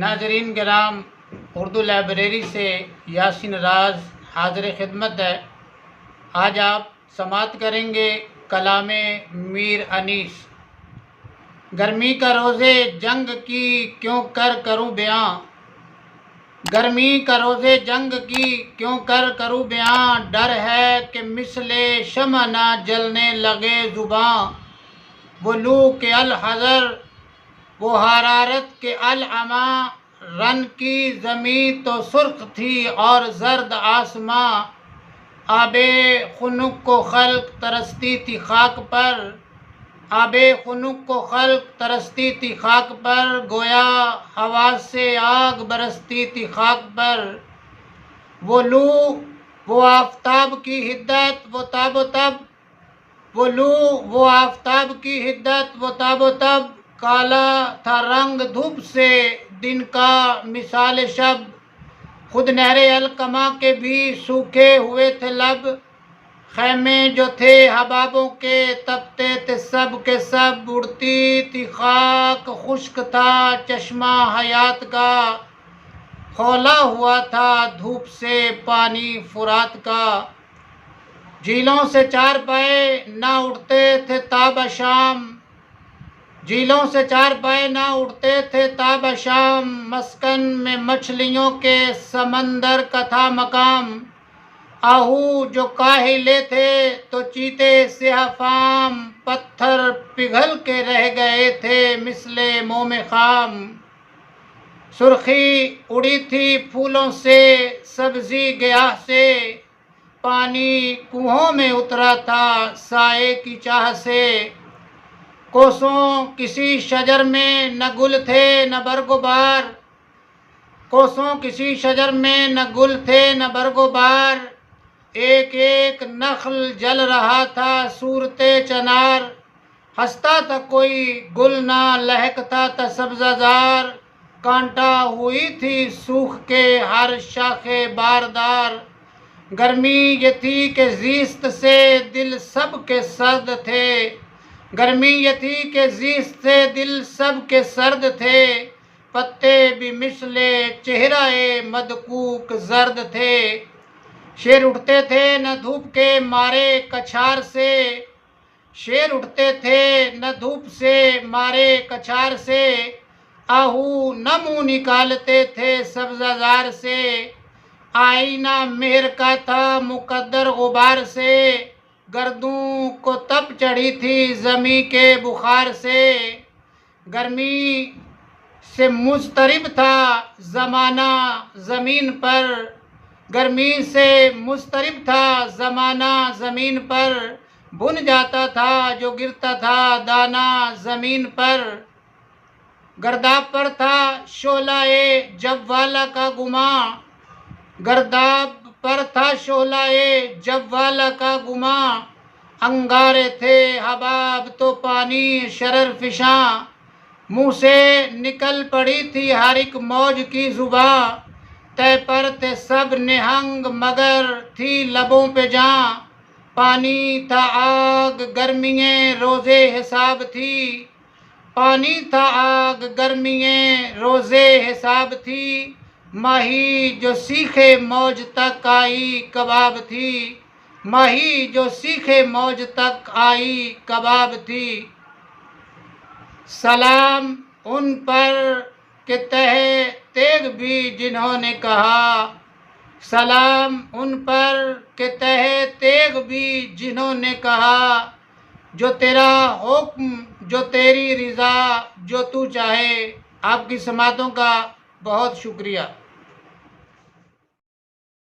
ناظرین کرام، اردو لائبریری سے یاسین راز حاضر خدمت ہے۔ آج آپ سماعت کریں گے کلام میر انیس۔ گرمی کا روزے جنگ کی کیوں کر کروں بیاں، گرمی کا روزے جنگ کی کیوں کر کروں بیاں، ڈر ہے کہ مثل شمع نہ جلنے لگے زباں، وہ لو کے الحذر وہ حرارت کے العما، رن کی زمیں تو سرخ تھی اور زرد آسماں، آب خنک کو خلق ترستی تھی خاک پر، آب خنک کو خلق ترستی تھی خاک پر، گویا ہوا سے آگ برستی تھی خاک پر، وہ لو وہ آفتاب کی حدت وہ تاب و تب، وہ لو وہ آفتاب کی حدت وہ تاب و تب، کالا تھا رنگ دھوپ سے دن کا مثال شب، خود نہر القما کے بھی سوکھے ہوئے تھے لب، خیمے جو تھے حبابوں کے تپتے تھے سب کے سب، اڑتی تھی خاک خشک تھا چشمہ حیات کا، کھولا ہوا تھا دھوپ سے پانی فرات کا، جھیلوں سے چار پائے نہ اٹھتے تھے تاب شام، جھیلوں سے چار پائے نہ اٹھتے تھے تاب شام، مسکن میں مچھلیوں کے سمندر کا تھا مقام، آہو جو کاہلے تھے تو چیتے سیاہ فام، پتھر پگھل کے رہ گئے تھے مثل موم خام، سرخی اڑی تھی پھولوں سے سبزی گیاہ سے، پانی کنہوں میں اترا تھا سائے کی چاہ سے، کوسوں کسی شجر میں نہ گل تھے نہ برگ و بار، کوسوں کسی شجر میں نہ گل تھے نہ برگ و بار، ایک ایک نخل جل رہا تھا صورت چنار، ہنستا تھا کوئی گل نہ لہکتا تھا سبزہ زار، کانٹا ہوئی تھی سوکھ کے ہر شاخ باردار، گرمی یہ تھی کہ زیست سے دل سب کے سرد تھے، گرمی یہ تھی کہ زیست سے دل سب کے سرد تھے، پتے بھی مثل چہرہ مدکوک زرد تھے، شیر اٹھتے تھے نہ دھوپ کے مارے کچھار سے، شیر اٹھتے تھے نہ دھوپ سے مارے کچھار سے، آہو نہ منہ نکالتے تھے سبزہ زار سے، آئینہ مہر کا تھا مقدر غبار سے، گردوں کو تپ چڑھی تھی زمیں کے بخار سے، گرمی سے مضطرب تھا زمانہ زمین پر، گرمی سے مضطرب تھا زمانہ زمین پر، بن جاتا تھا جو گرتا تھا دانہ زمین پر، گرداب پر تھا شعلہ جوالا کا گماں، گرداب پر تھا شعلہ جوالا کا گماں، انگارے تھے حباب تو پانی شرر فشاں، منہ سے نکل پڑی تھی ہر ایک موج کی زباں، تہ پر تھے سب نہنگ مگر تھی لبوں پہ جاں، پانی تھا آگ گرمییں روزے حساب تھی، پانی تھا آگ گرمییں روزے حساب تھی، ماہی جو سیخے موج تک آئی کباب تھی، ماہی جو سیخے موج تک آئی کباب تھی، سلام ان پر کہ تہ تیغ بھی جنہوں نے کہا، سلام ان پر کہ تہ تیغ بھی جنہوں نے کہا، جو تیرا حکم جو تیری رضا جو تو چاہے۔ آپ کی سماعتوں کا بہت شکریہ۔